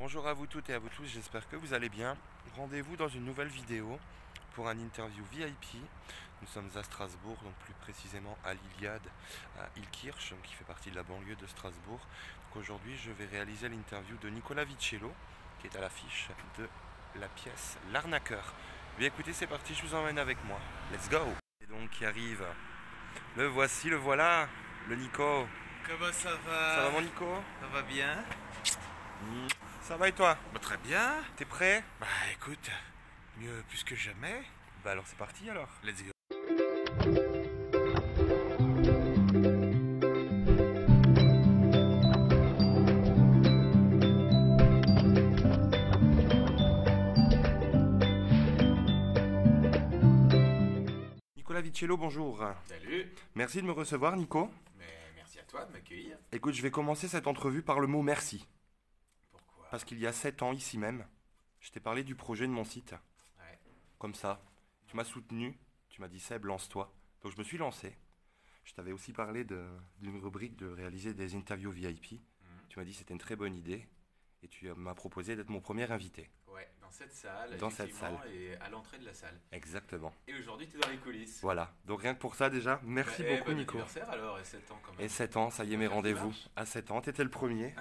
Bonjour à vous toutes et à vous tous, j'espère que vous allez bien. Rendez-vous dans une nouvelle vidéo pour un interview VIP. Nous sommes à Strasbourg, donc plus précisément à l'Iliade, à Illkirch, qui fait partie de la banlieue de Strasbourg. Donc aujourd'hui, je vais réaliser l'interview de Nicolas Vicello, qui est à l'affiche de la pièce L'Arnaqueur. Bien écoutez, c'est parti, je vous emmène avec moi. Let's go! Et donc qui arrive, le voici, le voilà, le Nico. Comment ça va? Ça va mon Nico? Ça va bien? Ça va et toi? Bah, très bien. T'es prêt? Bah écoute, mieux plus que jamais. Bah alors c'est parti alors. Let's go. Nicolas Vicello, bonjour. Salut. Merci de me recevoir Nico. Mais merci à toi de m'accueillir. Écoute, je vais commencer cette entrevue par le mot merci. Pourquoi? Parce qu'il y a 7 ans, ici même, je t'ai parlé du projet de mon site. Ouais. Comme ça. Tu m'as soutenu, tu m'as dit Seb, lance-toi. Donc je me suis lancé. Je t'avais aussi parlé d'une rubrique de réaliser des interviews VIP. Tu m'as dit que c'était une très bonne idée. Et tu m'as proposé d'être mon premier invité. Ouais, dans cette salle, Dans cette effectivement, salle. et à l'entrée de la salle. Exactement. Et aujourd'hui, tu es dans les coulisses. Voilà. Donc rien que pour ça déjà, merci Bah, beaucoup bon Nico. anniversaire alors, et 7 ans quand même. Et 7 ans, ça y est, mes Faire rendez-vous. dimanche. À 7 ans, t'étais le premier.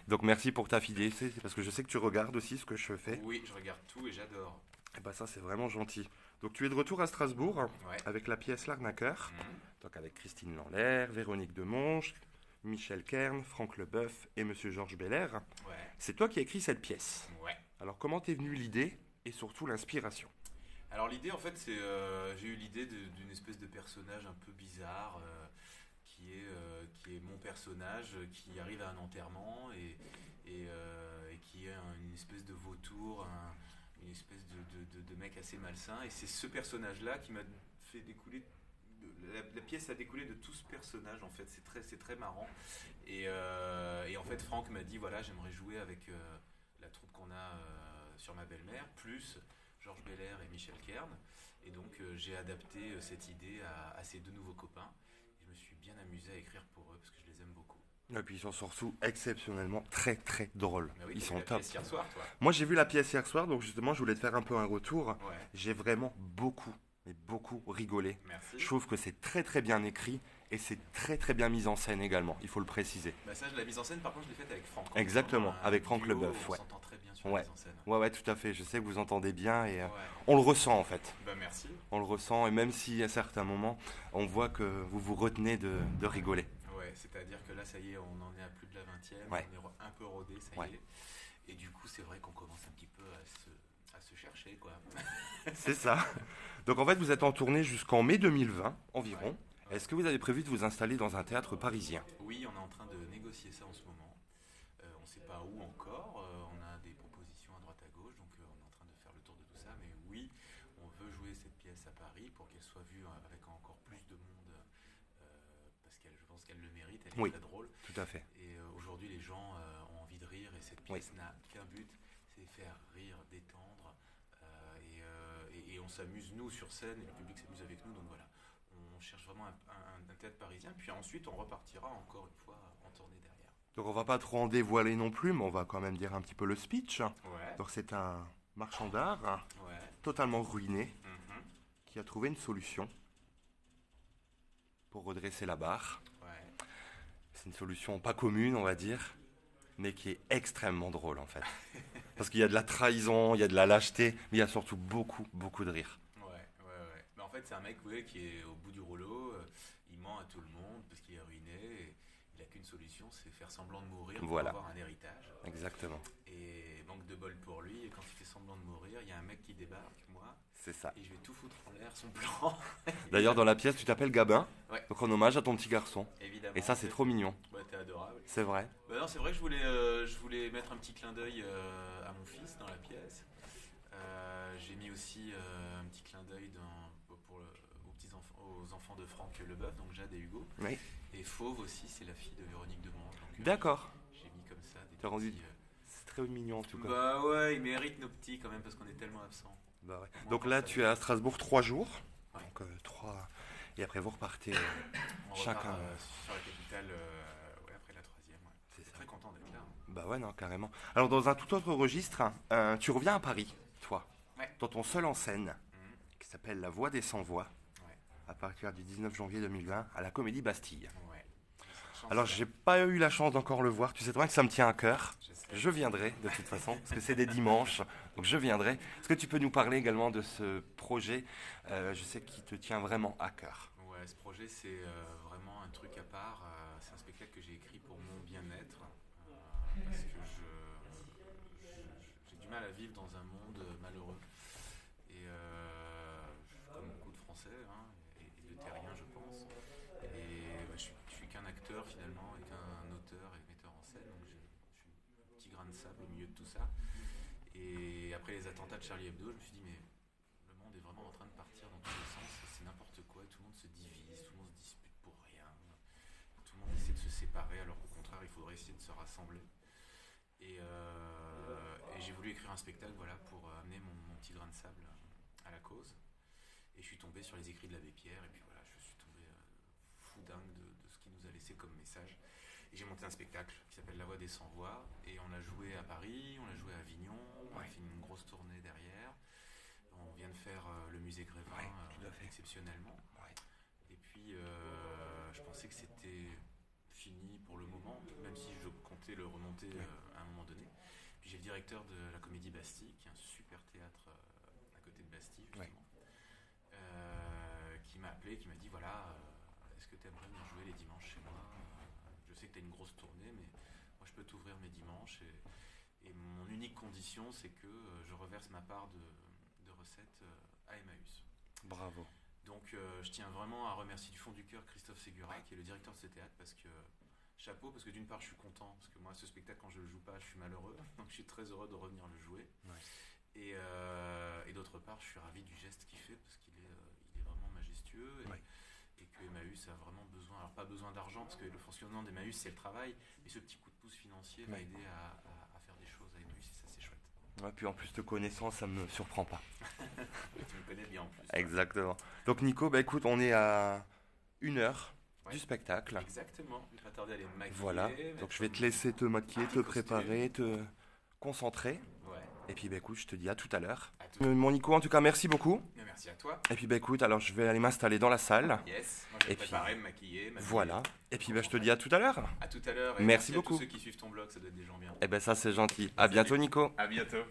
Donc merci pour ta fidélité, parce que je sais que tu regardes aussi ce que je fais. Oui, je regarde tout et j'adore. Et bah ça, c'est vraiment gentil. Donc tu es de retour à Strasbourg, Ouais. avec la pièce L'Arnaqueur. Mhm. Donc avec Christine Lanlaire, Véronique Demonge, Michel Kern, Franck Leboeuf et Monsieur Georges Belair. Ouais. C'est toi qui as écrit cette pièce. Ouais. Alors comment t'es venue l'idée et surtout l'inspiration? Alors l'idée en fait c'est j'ai eu l'idée d'une espèce de personnage un peu bizarre qui est mon personnage qui arrive à un enterrement et qui est une espèce de vautour, une espèce de mec assez malsain, et c'est ce personnage là qui m'a fait découler. La pièce a découlé de tout ce personnage en fait, c'est très marrant, et en fait Franck m'a dit voilà, j'aimerais jouer avec la troupe qu'on a sur ma belle-mère, plus Georges Belair et Michel Kern, et donc j'ai adapté cette idée à ces deux nouveaux copains, et je me suis bien amusé à écrire pour eux parce que je les aime beaucoup. Et puis ils sont surtout exceptionnellement très drôles. Mais oui, Ils t'as sont vu la top. pièce hier soir toi? Moi j'ai vu la pièce hier soir, donc justement je voulais te faire un peu un retour. Ouais, J'ai vraiment beaucoup, mais beaucoup rigolé. merci. Je trouve que c'est très bien écrit et c'est très bien mis en scène également, il faut le préciser. Bah ça, la mise en scène par contre je l'ai faite avec Franck. Exactement, Vraiment, avec un Franck duo, Leboeuf, on ouais. s'entend très bien sur Ouais. la mise en scène. Ouais, tout à fait, je sais que vous entendez bien et Ouais. on le ressent en fait. Bah merci. On le ressent et même si à certains moments, on voit que vous vous retenez de rigoler. Ouais, c'est-à-dire que là, ça y est, on en est à plus de la 20e, Ouais. on est un peu rodé, ça Ouais. y est. Et du coup, c'est vrai qu'on commence un petit peu à se chercher, quoi. C'est ça. Donc en fait, vous êtes en tournée jusqu'en mai 2020 environ. Ouais. Est-ce que vous avez prévu de vous installer dans un théâtre parisien? Oui, on est en train de négocier ça en ce moment. On ne sait pas où encore. On a des propositions à droite à gauche, donc on est en train de faire le tour de tout ça. Mais oui, on veut jouer cette pièce à Paris pour qu'elle soit vue avec encore plus de monde, parce je pense qu'elle le mérite. Elle est Oui. très drôle. Tout à fait. Et aujourd'hui, les gens ont envie de rire, et cette pièce n'a qu'un but, c'est faire rire, détendre, et on s'amuse nous sur scène, et le public s'amuse avec nous. Donc voilà, on cherche vraiment un théâtre parisien, puis ensuite on repartira encore une fois en tournée derrière. Donc on va pas trop en dévoiler non plus, mais on va quand même dire un petit peu le speech. Ouais. Donc c'est un marchand d'art Ouais. totalement ruiné Mhm. qui a trouvé une solution pour redresser la barre. Ouais. C'est une solution pas commune, on va dire, mais qui est extrêmement drôle en fait. Parce qu'il y a de la trahison, il y a de la lâcheté, mais il y a surtout beaucoup de rire. Ouais. Mais en fait, c'est un mec qui est au bout du rouleau, il ment à tout le monde parce qu'il est ruiné, et il a qu'une solution, c'est faire semblant de mourir pour Voilà. avoir un héritage. Exactement, Et manque de bol pour lui, et quand il fait semblant de mourir, il y a un mec qui débarque, moi, c'est ça. et je vais tout foutre en l'air, son plan. D'ailleurs, dans la pièce, tu t'appelles Gabin, Ouais. donc en hommage à ton petit garçon. Évidemment. Et ça, c'est trop mignon. Bah, t'es adorable. C'est vrai. Bah non, c'est vrai que je voulais mettre un petit clin d'œil à mon fils dans la pièce. J'ai mis aussi un petit clin d'œil aux enfants de Franck Leboeuf, donc Jade et Hugo. Oui. Et Fauve aussi, c'est la fille de Véronique Demonge. Donc, D'accord. j'ai mis comme ça des T'as rendu- petits, C'est très mignon en tout cas. Bah ouais, ils méritent nos petits quand même parce qu'on est tellement absents. Bah ouais. Donc là, tu es à Strasbourg 3 jours. Donc 3. Et après, vous repartez. On Chacun. repart sur la capitale, ouais, après la troisième. Ouais. C'est ça. Très content d'être là. Bah ouais, non, carrément. Alors, dans un tout autre registre, tu reviens à Paris, toi, Ouais. dans ton seul en scène, Mhm. qui s'appelle La Voix des Sans-Voix, Ouais. à partir du 19 janvier 2020, à la Comédie Bastille. Ouais. Cette chance, Alors, là. j'ai pas eu la chance d'encore le voir. Tu sais très bien que ça me tient à cœur. Je sais. Je viendrai, de toute façon, parce que c'est des dimanches, donc je viendrai. Est-ce que tu peux nous parler également de ce projet, je sais qu'il te tient vraiment à cœur. Ouais, ce projet, c'est vraiment un truc à part. C'est un spectacle que j'ai écrit pour mon bien-être. Parce que j'ai du mal à vivre dans un monde malheureux. Et comme beaucoup de Français, hein, et de terriens, je pense. Et bah, je suis qu'un acteur finalement, et qu'un auteur et metteur en scène. Donc je suis un petit grain de sable au milieu de tout ça. Et après les attentats de Charlie Hebdo, je me suis dit, mais le monde est vraiment en train de partir dans tous les sens. C'est n'importe quoi. Tout le monde se divise, tout le monde se dispute pour rien. Tout le monde essaie de se séparer, alors qu'au contraire, il faudrait essayer de se rassembler. Et j'ai voulu écrire un spectacle, voilà, pour amener mon petit grain de sable à la cause. Et je suis tombé sur les écrits de l'abbé Pierre, et puis voilà, je suis tombé fou dingue de ce qu'il nous a laissé comme message. Et j'ai monté un spectacle qui s'appelle La Voix des Sans-Voix, et on l'a joué à Paris, on l'a joué à Avignon, on a fait une grosse tournée derrière. On vient de faire le musée Grévin, tout à fait. exceptionnellement. Ouais. Et puis, je pensais que c'était fini pour le moment, même si je comptais le remonter à un moment donné. Puis j'ai le directeur de la Comédie Bastille, qui est un super théâtre à côté de Bastille, justement, qui m'a appelé, qui m'a dit, voilà, est-ce que tu aimerais venir jouer les dimanches chez moi? Je sais que tu as une grosse tournée, mais moi je peux t'ouvrir mes dimanches. Et mon unique condition, c'est que je reverse ma part de recettes à Emmaüs. Bravo. Donc je tiens vraiment à remercier du fond du cœur Christophe Ségura, qui est le directeur de ce théâtre, parce que chapeau, parce que d'une part je suis content, parce que moi ce spectacle quand je le joue pas, je suis malheureux, donc je suis très heureux de revenir le jouer. Ouais. Et d'autre part, je suis ravi du geste qu'il fait, parce qu'il est vraiment majestueux. Et que Emmaüs a vraiment besoin, alors pas besoin d'argent, parce que le fonctionnement d'Emmaüs c'est le travail, mais ce petit coup de pouce financier va aider à faire des choses à Emmaüs, et ça c'est chouette. Ouais, puis en plus te connaissant, ça me surprend pas. Tu me connais bien en plus. Exactement. Donc Nico, bah écoute, on est à 1 heure Ouais. du spectacle. Exactement. Je vais pas tarder à aller me maquiller. Voilà. Donc je vais te laisser te maquiller, te préparer, te concentrer. Ouais. Et puis bah écoute, je te dis à tout à l'heure. À tout. Mon Nico, en tout cas, merci beaucoup. Mais merci à toi. Et puis bah écoute, alors je vais aller m'installer dans la salle. Yes. Moi je vais Et me préparer, me maquiller. Voilà. Et puis bah je te dis à tout à l'heure. À tout à l'heure. Et Merci à beaucoup. tous ceux qui suivent ton blog, ça doit être des gens bien. Et ben ça c'est gentil. À bientôt Nico. À bientôt.